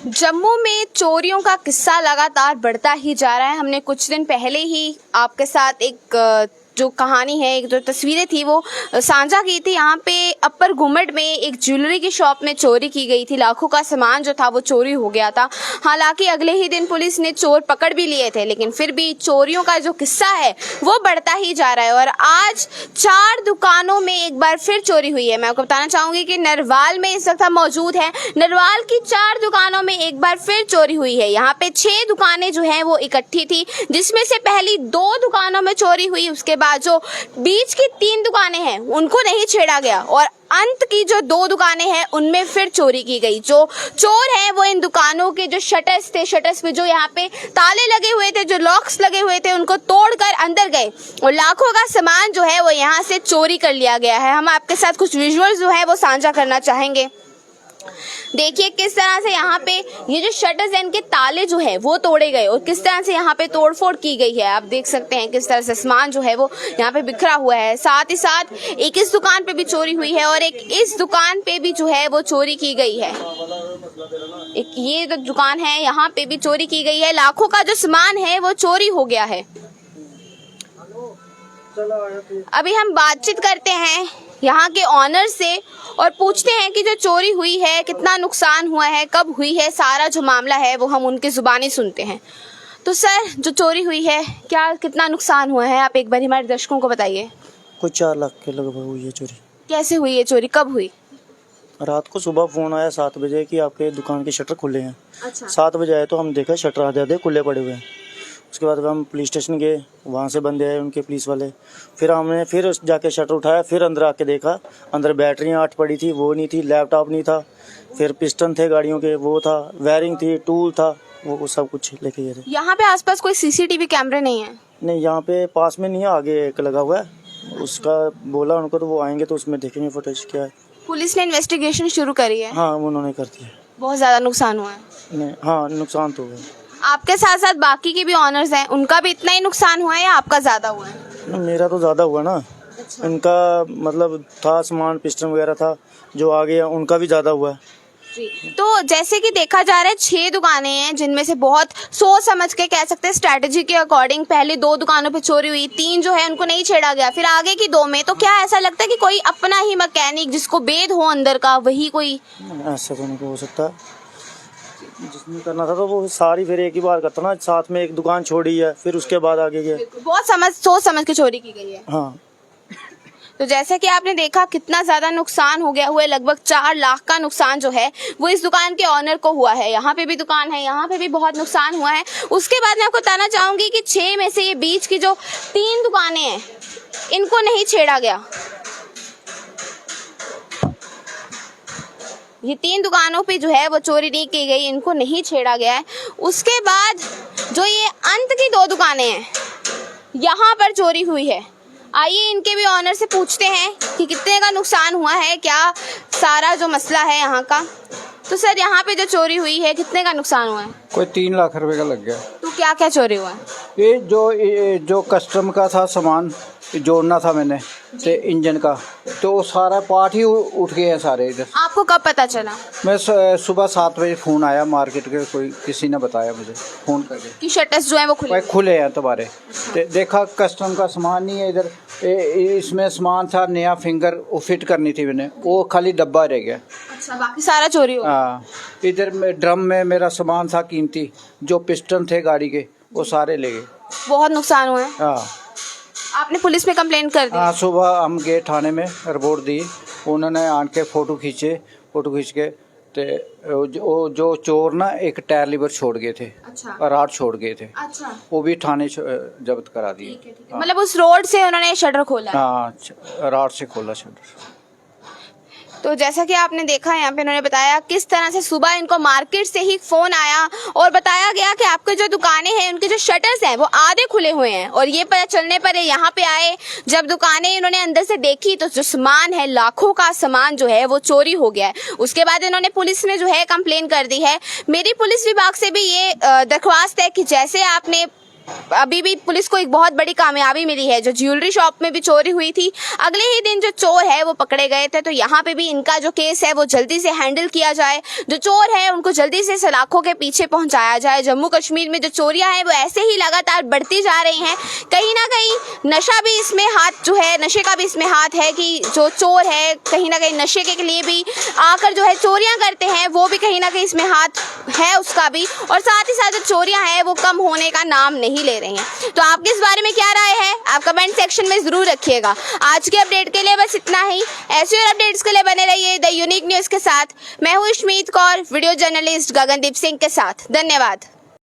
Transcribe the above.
जम्मू में चोरियों का किस्सा लगातार बढ़ता ही जा रहा है। हमने कुछ दिन पहले ही आपके साथ एक जो कहानी है, एक जो तस्वीरें थी वो साझा की थी। यहाँ पे अपर घुमट में एक ज्वेलरी की शॉप में चोरी की गई थी। लाखों का सामान जो था वो चोरी हो गया था। हालांकि अगले ही दिन पुलिस ने चोर पकड़ भी लिए थे, लेकिन फिर भी चोरियों का जो किस्सा है वो बढ़ता ही जा रहा है। और आज 4 दुकानों में एक बार फिर चोरी हुई है। मैं आपको बताना चाहूंगी कि नरवाल में इस वक्त हम मौजूद हैं। नरवाल की 4 दुकानों में एक बार फिर चोरी हुई है। यहाँ पे 6 दुकानें जो हैं वो इकट्ठी थी, जिसमें से पहली 2 दुकानों में चोरी हुई। उसके बाद जो बीच की 3 दुकानें हैं उनको नहीं छेड़ा गया और अंत की जो 2 दुकानें हैं उनमें फिर चोरी की गई। जो चोर हैं वो इन दुकानों के जो शटर्स थे, शटर्स पे जो यहाँ पे ताले लगे हुए थे, जो लॉक्स लगे हुए थे, उनको तोड़कर अंदर गए और लाखों का सामान जो है वो यहाँ से चोरी कर लिया गया है। हम आपके साथ कुछ विजुअल्स जो है वो साझा करना चाहेंगे। देखिए किस तरह से यहाँ पे ये जो शटर्स हैं इनके ताले जो है वो तोड़े गए और किस तरह से यहाँ पे तोड़फोड़ की गई है। आप देख सकते हैं किस तरह से सामान जो है वो यहाँ पे बिखरा हुआ है। साथ ही साथ एक इस दुकान पे भी चोरी हुई है और एक इस दुकान पे भी जो है वो चोरी की गई है। एक ये जो दुकान है यहाँ पे भी चोरी की गई है। लाखों का जो सामान है वो चोरी हो गया है। अभी हम बातचीत करते हैं यहाँ के ऑनर से और पूछते हैं कि जो चोरी हुई है कितना नुकसान हुआ है, कब हुई है, सारा जो मामला है वो हम उनकी जुबानी सुनते हैं। तो सर, जो चोरी हुई है क्या कितना नुकसान हुआ है, आप एक बार हमारे दर्शकों को बताइए। कुछ 4 लाख के लगभग हुई है चोरी। कैसे हुई है चोरी, कब हुई? रात को सुबह फोन आया 7 बजे कि आपके दुकान के शटर खुले हैं। अच्छा। 7 बजे आए तो हम देखा शटर आधे खुले पड़े हुए हैं। उसके बाद हम पुलिस स्टेशन गए, वहाँ से बंदे आए उनके पुलिस वाले। फिर हमने फिर जाके शटर उठाया, फिर अंदर आके देखा, अंदर बैटरियाँ 8 पड़ी थी, वो नहीं थी, लैपटॉप नहीं था, फिर पिस्टन थे गाड़ियों के वो था, वायरिंग थी, टूल था, वो सब कुछ लेके गए थे। यहाँ पे आसपास कोई सीसीटीवी कैमरे नहीं है? नहीं, यहाँ पे पास में नहीं है, आगे एक लगा हुआ है, उसका बोला उनको तो वो आएंगे तो उसमें देखेंगे फुटेज क्या है। पुलिस ने इन्वेस्टिगेशन शुरू करी है? हाँ, उन्होंने कर दिया। बहुत ज्यादा नुकसान हुआ है? नहीं, हाँ नुकसान तो हुआ। आपके साथ साथ बाकी के भी ऑनर्स हैं, उनका भी इतना ही नुकसान हुआ है या आपका ज्यादा हुआ है? मेरा तो ज़्यादा हुआ ना। अच्छा। इनका मतलब था सामान, पिस्टन वगैरह था जो आ गया, उनका भी ज़्यादा हुआ है जी। तो जैसे कि देखा जा रहा है 6 दुकानें हैं, जिनमें से बहुत सोच समझ के कह सकते हैं, स्ट्रैटेजी के अकॉर्डिंग पहले 2 दुकानों पे चोरी हुई, 3 जो है उनको नहीं छेड़ा गया, फिर आगे की 2 में। तो क्या ऐसा लगता है कि कोई अपना ही मैकेनिक जिसको भेद हो अंदर का, वही कोई? ऐसा तो नहीं हो सकता। जिसने करना था तो वो सारी फिर एक ही बार करता ना, साथ में एक दुकान छोड़ी है फिर उसके बाद आगे गया। बहुत सोच समझ के चोरी की गई है। हाँ। तो जैसे कि आपने देखा कितना ज्यादा नुकसान हो गया हुआ है। लगभग 4 लाख का नुकसान जो है वो इस दुकान के ऑनर को हुआ है। यहाँ पे भी दुकान है, यहाँ पे भी बहुत नुकसान हुआ है। उसके बाद मैं आपको बताना चाहूंगी कि 6 में से ये बीच की जो 3 दुकानें हैं इनको नहीं छेड़ा गया। ये 3 दुकानों पे जो है वो चोरी नहीं की गई, इनको नहीं छेड़ा गया है। उसके बाद जो ये अंत की 2 दुकानें हैं यहाँ पर चोरी हुई है। आइए इनके भी ऑनर से पूछते हैं कि कितने का नुकसान हुआ है, क्या सारा जो मसला है यहाँ का। तो सर, यहाँ पे जो चोरी हुई है कितने का नुकसान हुआ है? कोई 3 लाख रुपए का लग गया। तो क्या क्या चोरी हुआ है? ये जो कस्टम का था सामान जोड़ना था मैंने ते इंजन का, तो वो सारा पार्ट ही उठ गए हैं सारे इधर। आपको कब पता चला? मैं सुबह 7 बजे फोन आया मार्केट के, कोई किसी ने बताया मुझे फोन करके कि शटर्स जो है वो खुले हैं तुम्हारे। देखा कस्टम का सामान नहीं है इधर। इसमें सामान था नया, फिंगर वो फिट करनी थी मैंने, वो खाली डब्बा रह गया। अच्छा, बाकी सारा चोरी हो गया। हाँ, इधर ड्रम में मेरा सामान था कीमती, जो पिस्टन थे गाड़ी के वो सारे ले गए। बहुत नुकसान हुआ है। हाँ। आपने पुलिस में कंप्लेंट कर दी? हाँ, सुबह हम गए थाने में, रिपोर्ट दी, उन्होंने आन के फोटो खींचे, फोटो खींच के ते जो चोर ना एक टायर लीवर छोड़ गए थे। अच्छा। और राड छोड़ गए थे। अच्छा। वो भी थाने जब्त करा दिए। ठीक है। मतलब उस रोड से उन्होंने शटर खोला? हाँ, राड से खोला शटर। तो जैसा कि आपने देखा यहाँ पे इन्होंने बताया किस तरह से सुबह इनको मार्केट से ही फोन आया और बताया गया कि आपके जो दुकानें हैं उनके जो शटर्स हैं वो आधे खुले हुए हैं। और ये पता चलने पर यहाँ पे आए, जब दुकानें इन्होंने अंदर से देखी तो जो सामान है, लाखों का सामान जो है वो चोरी हो गया है। उसके बाद इन्होंने पुलिस में जो है कंप्लेन कर दी है। मेरी पुलिस विभाग से भी ये दरख्वास्त है कि जैसे आपने अभी भी पुलिस को एक बहुत बड़ी कामयाबी मिली है। जो ज्वेलरी शॉप में भी चोरी हुई थी, अगले ही दिन जो चोर है वो पकड़े गए थे। तो यहाँ पे भी इनका जो केस है वो जल्दी से हैंडल किया जाए, जो चोर है उनको जल्दी से सलाखों के पीछे पहुंचाया जाए। जम्मू कश्मीर में जो चोरियां हैं वो ऐसे ही लगातार बढ़ती जा रही हैं। कहीं ना कहीं नशा भी इसमें हाथ, जो है नशे का भी इसमें हाथ है कि जो चोर है कहीं ना कहीं नशे के लिए भी आकर जो है चोरियां करते हैं, वो भी कहीं ना कहीं इसमें हाथ है उसका भी। और साथ ही साथ जो चोरियां हैं वो कम होने का नाम नहीं ले रही हैं। तो आपके इस बारे में क्या राय है, आप कमेंट सेक्शन में जरूर रखिएगा। आज के अपडेट के लिए बस इतना ही। ऐसे और अपडेट्स के लिए बने रहिए द यूनिक न्यूज के साथ। मैं हूँ इश्मीत कौर, वीडियो जर्नलिस्ट गगनदीप सिंह के साथ। धन्यवाद।